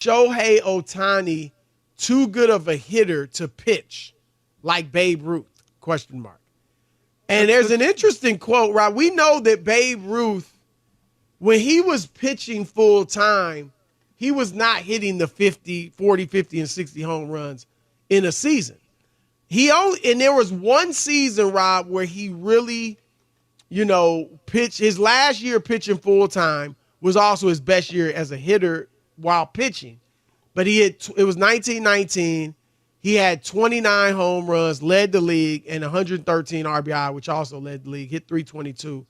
Shohei Otani too good of a hitter to pitch like Babe Ruth? ? And there's an interesting quote, right? We know that Babe Ruth, when he was pitching full time, he was not hitting the 40, 50, and 60 home runs in a season. And there was one season, Rob, where he really, pitched. His last year pitching full time was also his best year as a hitter while pitching. But it was 1919. He had 29 home runs, led the league, and 113 RBI, which also led the league, hit 322.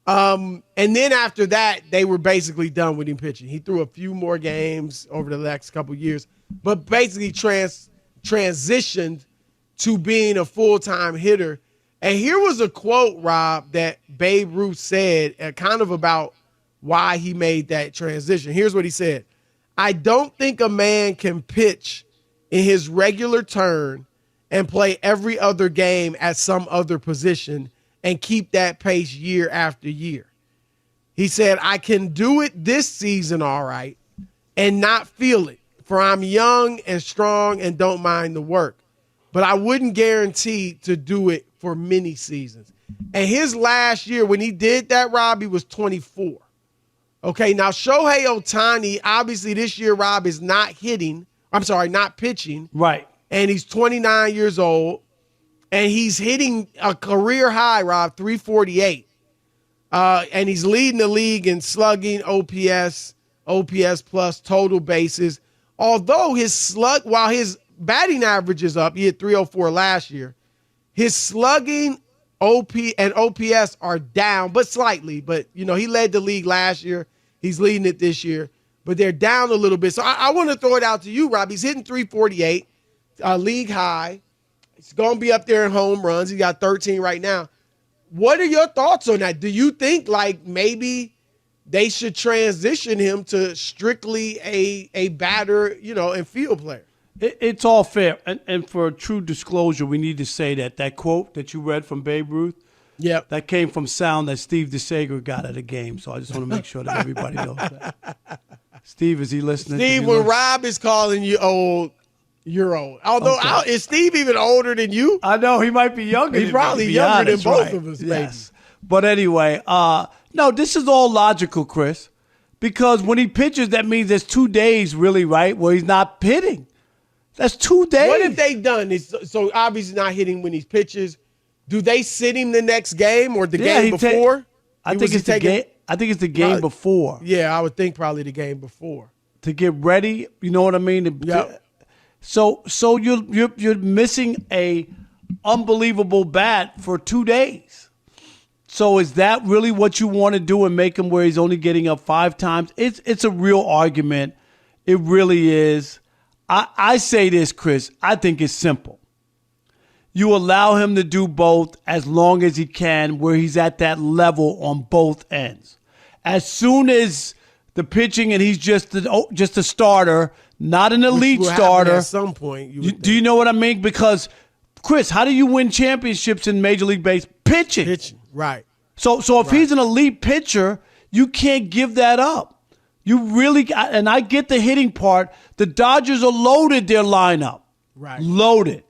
And then after that, they were basically done with him pitching. He threw a few more games over the next couple of years, but basically transitioned to being a full-time hitter. And here was a quote, Rob, that Babe Ruth said kind of about why he made that transition. Here's what he said. I don't think a man can pitch in his regular turn and play every other game at some other position and keep that pace year after year. He said, I can do it this season all right and not feel it, for I'm young and strong and don't mind the work. But I wouldn't guarantee to do it for many seasons. And his last year, when he did that, Rob, he was 24. Okay, now Shohei Otani, obviously this year, Rob, is not pitching. Right. And he's 29 years old. And he's hitting a career high, Rob, 348. And he's leading the league in slugging, OPS plus, total bases. Although while his batting average is up, he hit 304 last year, his slugging, OP, and OPS are down, but slightly. But, he led the league last year. He's leading it this year. But they're down a little bit. So I want to throw it out to you, Rob. He's hitting 348, league high. He's going to be up there in home runs. He got 13 right now. What are your thoughts on that? Do you think maybe they should transition him to strictly a batter, and field player? It's all fair. And for true disclosure, we need to say that quote that you read from Babe Ruth, yep, that came from sound that Steve DeSager got at a game. So I just want to make sure that everybody knows that. Steve, is he listening? Steve, when Rob is calling you old, you're old. Although, is Steve even older than you? I know. He might be younger. He's probably younger than both of us, maybe. Yes. But anyway, no, this is all logical, Chris, because when he pitches, that means there's 2 days, really, right, where he's not hitting. That's 2 days. What have they done? So obviously not hitting when he pitches. Do they sit him the next game or the game before? I think it's the game before. Yeah, I would think probably the game before. To get ready, you know what I mean? Yep. So you're missing a unbelievable bat for 2 days. So is that really what you want to do and make him where he's only getting up 5 times? It's a real argument. It really is. I say this, Chris. I think it's simple. You allow him to do both as long as he can where he's at that level on both ends. As soon as the pitching and he's just a starter, not an elite starter. At some point. Do you know what I mean? Because, Chris, how do you win championships in Major League Baseball? Pitching. Right. So if he's an elite pitcher, you can't give that up. You really got, and I get the hitting part. The Dodgers are loaded their lineup. Right. Loaded.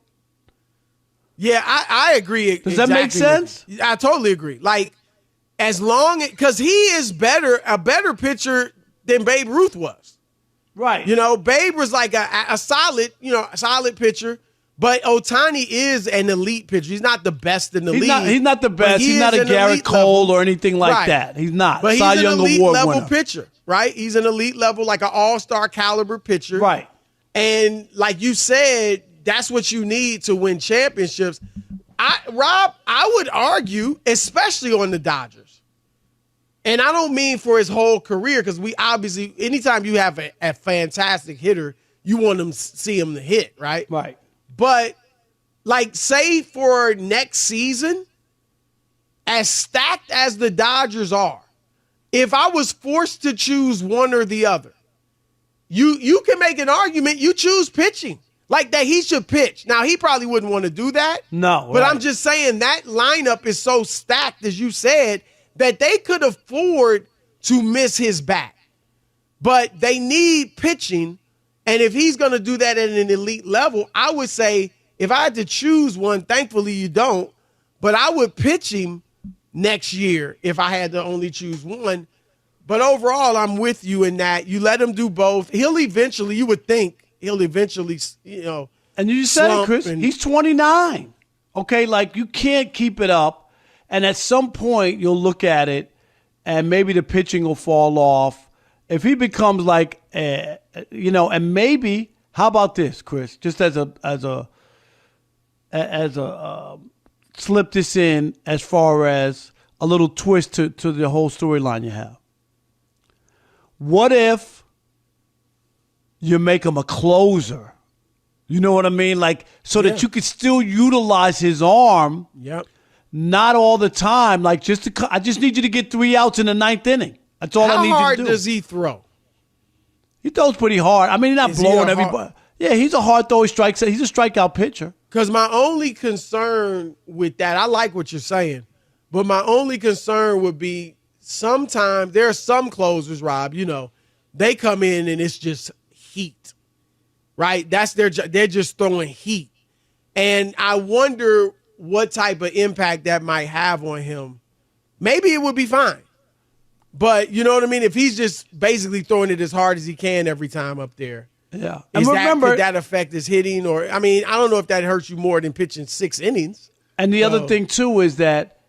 Yeah, I agree. Does that make sense? I totally agree. Because he is a better pitcher than Babe Ruth was. Right. Babe was like a solid pitcher, but Otani is an elite pitcher. He's not the best in the league. He's not the best. He's not a Garrett Cole or anything like that. He's not. But he's an elite level pitcher, right? He's an elite level, like an all-star caliber pitcher. Right. And like you said, that's what you need to win championships. Rob, I would argue, especially on the Dodgers. And I don't mean for his whole career, because we obviously, anytime you have a fantastic hitter, you want to see him to hit, right? Right. But, say for next season, as stacked as the Dodgers are, if I was forced to choose one or the other, you can make an argument you choose pitching. That he should pitch. Now, he probably wouldn't want to do that. No. But I'm just saying that lineup is so stacked, as you said, that they could afford to miss his bat. But they need pitching And if he's going to do that at an elite level, I would say if I had to choose one, thankfully you don't, but I would pitch him next year if I had to only choose one. But overall, I'm with you in that. You let him do both. He'll eventually, you would think, he'll eventually, And you said it, Chris. He's 29. Okay, like you can't keep it up. And at some point, you'll look at it, and maybe the pitching will fall off. If he becomes like, and maybe, how about this, Chris? Just as a slip this in as far as a little twist to the whole storyline you have. What if you make him a closer? You know what I mean? Like, so that you could still utilize his arm. Yep. Not all the time. Like, I just need you to get 3 outs in the 9th inning. That's all I need you to do. How hard does he throw? He throws pretty hard. I mean, he's not blowing everybody. Yeah, he's a hard thrower. He's a strikeout pitcher. Because my only concern with that, I like what you're saying, but my only concern would be sometimes there are some closers, Rob, they come in and it's just heat, right? That's their job. They're just throwing heat. And I wonder what type of impact that might have on him. Maybe it would be fine. But you know what I mean? If he's just basically throwing it as hard as he can every time up there. Yeah. And could that affect his hitting? Or, I mean, I don't know if that hurts you more than pitching 6 innings. And the other thing, too, is that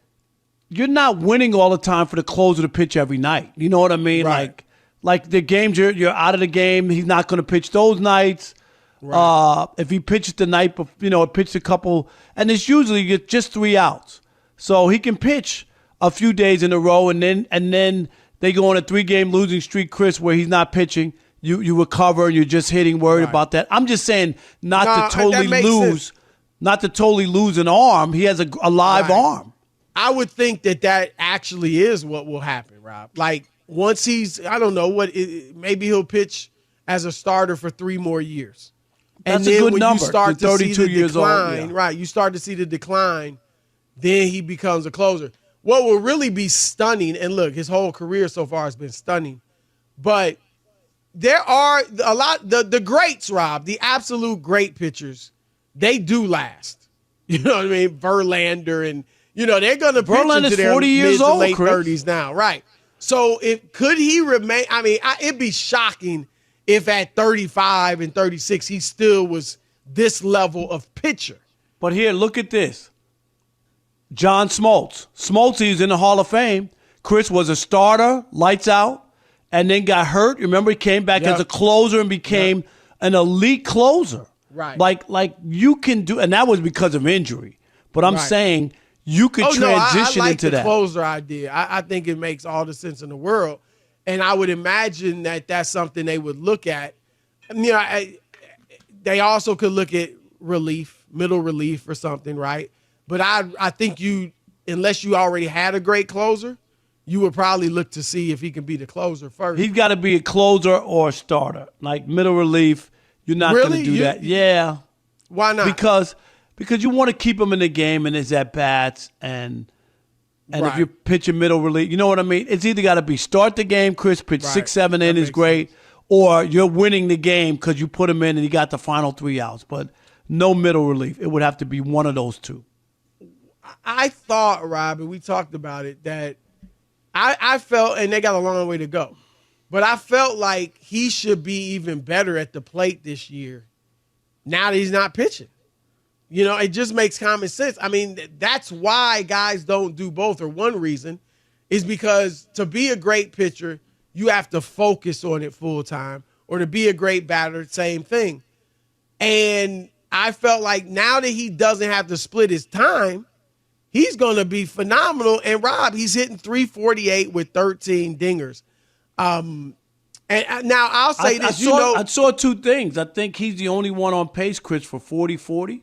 you're not winning all the time for the closer to pitch every night. You know what I mean? Right. Like the games you're out of the game, he's not going to pitch those nights. Right. If he pitches the night, pitch a couple, and it's usually just 3 outs. So he can pitch a few days in a row, and then they go on a 3-game losing streak, Chris, where he's not pitching. You recover and you're just hitting, worried about that. I'm just saying not to totally lose an arm. He has a live arm. I would think that actually is what will happen, Rob. Like once I don't know maybe he'll pitch as a starter for 3 more years. That's and then a good when number. you start to see the years decline, old, yeah. Right? You start to see the decline, then he becomes a closer. What will really be stunning, and look, his whole career so far has been stunning, but there are a lot, the greats, Rob, the absolute great pitchers, they do last. You know what I mean? Verlander and, they're going to pitch into their 40 years mid to old, late Chris. 30s now. Right. So could he remain? I mean, it'd be shocking if at 35 and 36 he still was this level of pitcher. But here, look at this. John Smoltz. Smoltz is in the Hall of Fame. Chris was a starter, lights out, and then got hurt. Remember, he came back as a closer and became an elite closer. Right. Like you can do, and that was because of injury. But I'm saying you could transition I like into the that. Closer idea. I think it makes all the sense in the world. And I would imagine that that's something they would look at. They also could look at relief, middle relief or something, right? But I think unless you already had a great closer, you would probably look to see if he can be the closer first. He's got to be a closer or a starter. Like middle relief, you're not going to do that. Yeah. Why not? Because you want to keep him in the game and his at-bats and if you're pitching middle relief, you know what I mean? It's either got to be start the game, Chris, pitch 6-7 innings, great, or you're winning the game because you put him in and he got the final 3 outs. But no middle relief. It would have to be one of those two. I thought, Rob, and we talked about it, that I felt, and they got a long way to go, but I felt like he should be even better at the plate this year now that he's not pitching. It just makes common sense. I mean, that's why guys don't do both, or one reason is because to be a great pitcher, you have to focus on it full time, or to be a great batter, same thing. And I felt like now that he doesn't have to split his time, he's going to be phenomenal. And Rob, he's hitting .348 with 13 dingers. And now I'll say this, I saw 2 things. I think he's the only one on pace, Chris, for 40-40.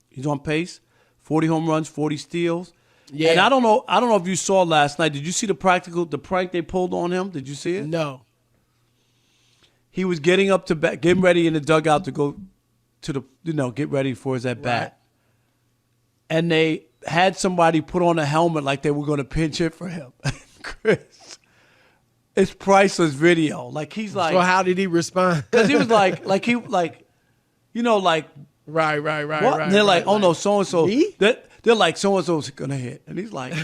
He's on pace, 40 home runs, 40 steals. Yeah. And I don't know if you saw last night. Did you see the prank they pulled on him? Did you see it? No. He was getting up to bat, getting ready in the dugout to go to the, get ready for his at bat. Right. And they had somebody put on a helmet like they were going to pinch hit for him, Chris. It's priceless video. Like he's like. So how did he respond? Because he was like, you know, like. Right. What? And they're like, oh no, so and so. Me? They're like, so and so's gonna hit, and he's like,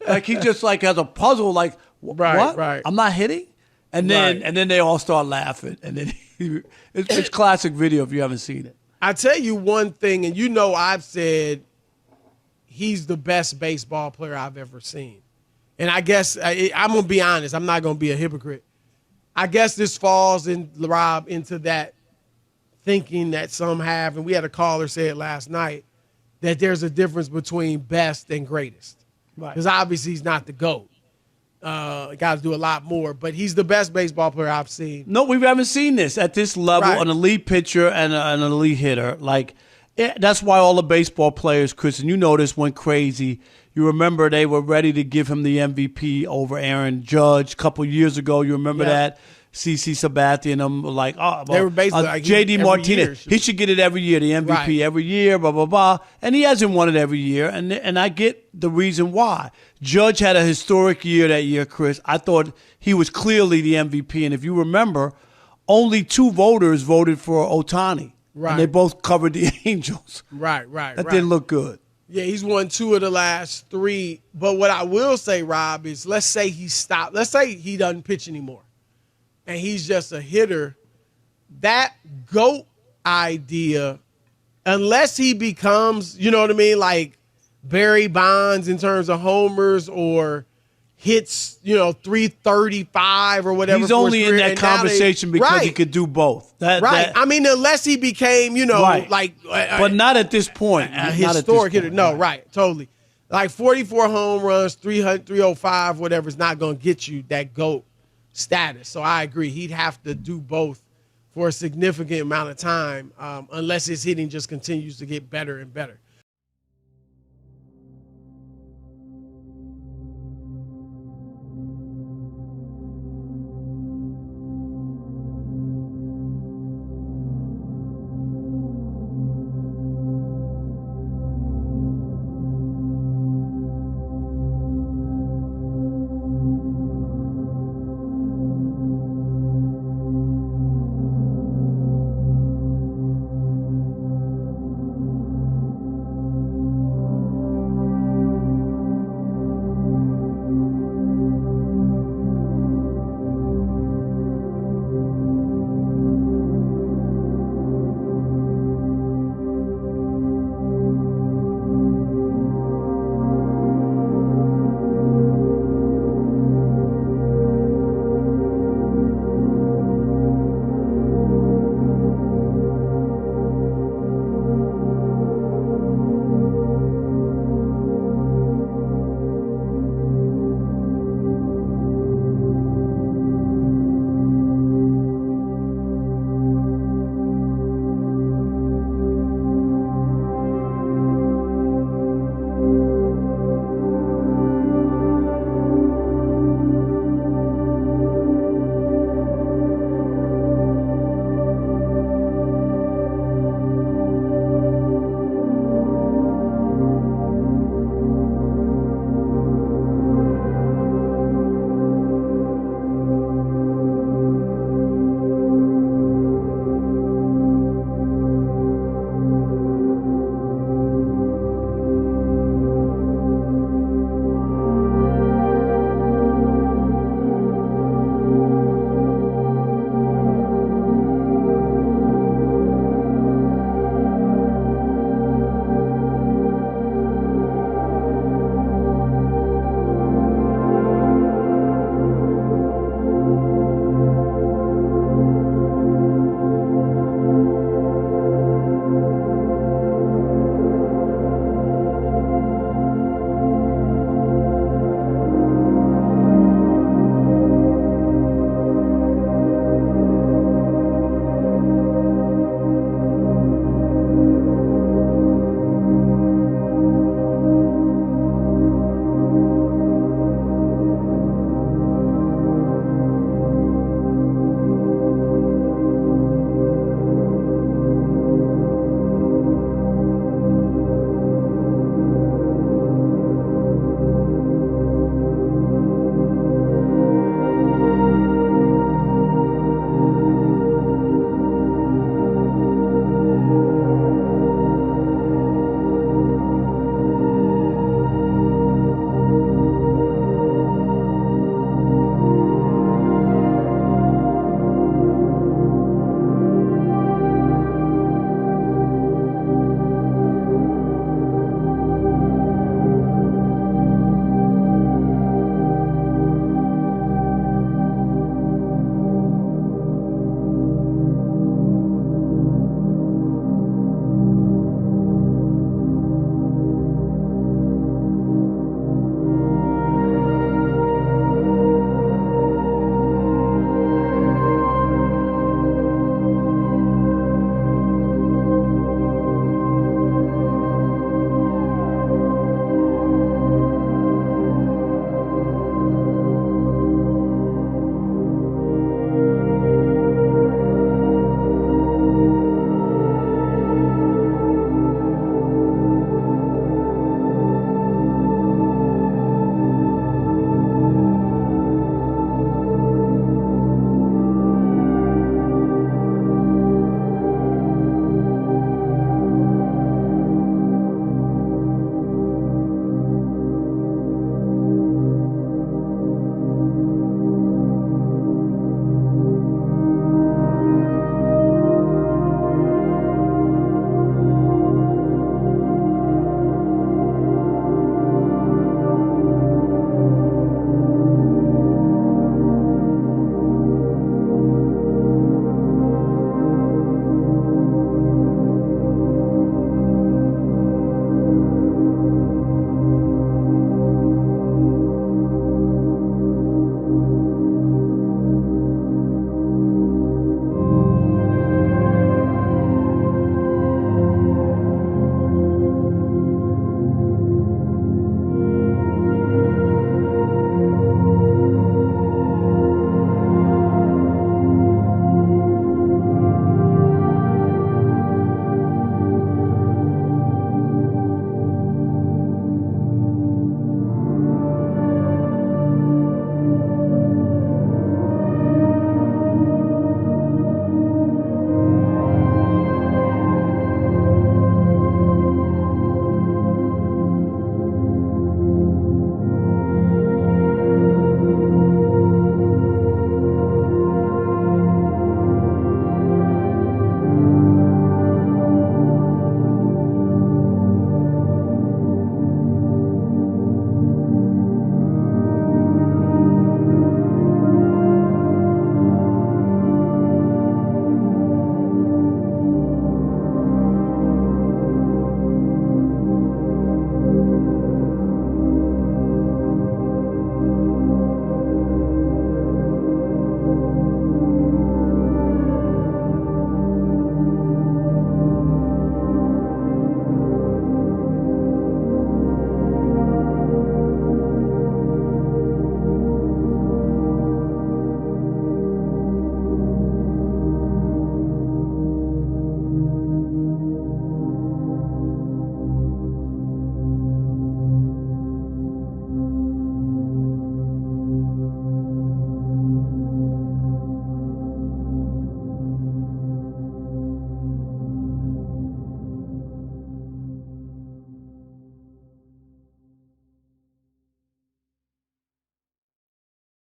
like he just like has a puzzle. Like, what? Right. I'm not hitting. And then they all start laughing, and then it's classic video if you haven't seen it. I tell you one thing, and you know I've said he's the best baseball player I've ever seen. And I guess I'm going to be honest. I'm not going to be a hypocrite. I guess this falls in, Rob, into that thinking that some have, and we had a caller say it last night, that there's a difference between best and greatest. Right. Because obviously he's not the GOAT. Got to do a lot more, but he's the best baseball player I've seen. No, we haven't seen this at this level. Right. An elite pitcher and an elite hitter. Like that's why all the baseball players, Chris, and you know this, went crazy. You remember they were ready to give him the MVP over Aaron Judge a couple years ago. You remember that? CC Sabathia and them were like, oh, they were basically like JD Martinez. He should get it every year, the MVP every year, blah, blah, blah. And he hasn't won it every year. And I get the reason why. Judge had a historic year that year, Chris. I thought he was clearly the MVP. And if you remember, only 2 voters voted for Otani. Right. And they both covered the Angels. Right. That didn't look good. Yeah, he's won 2 of the last 3. But what I will say, Rob, is let's say he stopped. Let's say he doesn't pitch anymore. And he's just a hitter. That GOAT idea, unless he becomes, you know what I mean, like Barry Bonds in terms of homers or hits, 335 or whatever. He's only in that conversation because he could do both. I mean, unless he became, like. But not at this point. A historic hitter. No, right. Totally. Like 44 home runs, 305, whatever, is not going to get you that GOAT status. So I agree. He'd have to do both for a significant amount of time unless his hitting just continues to get better and better.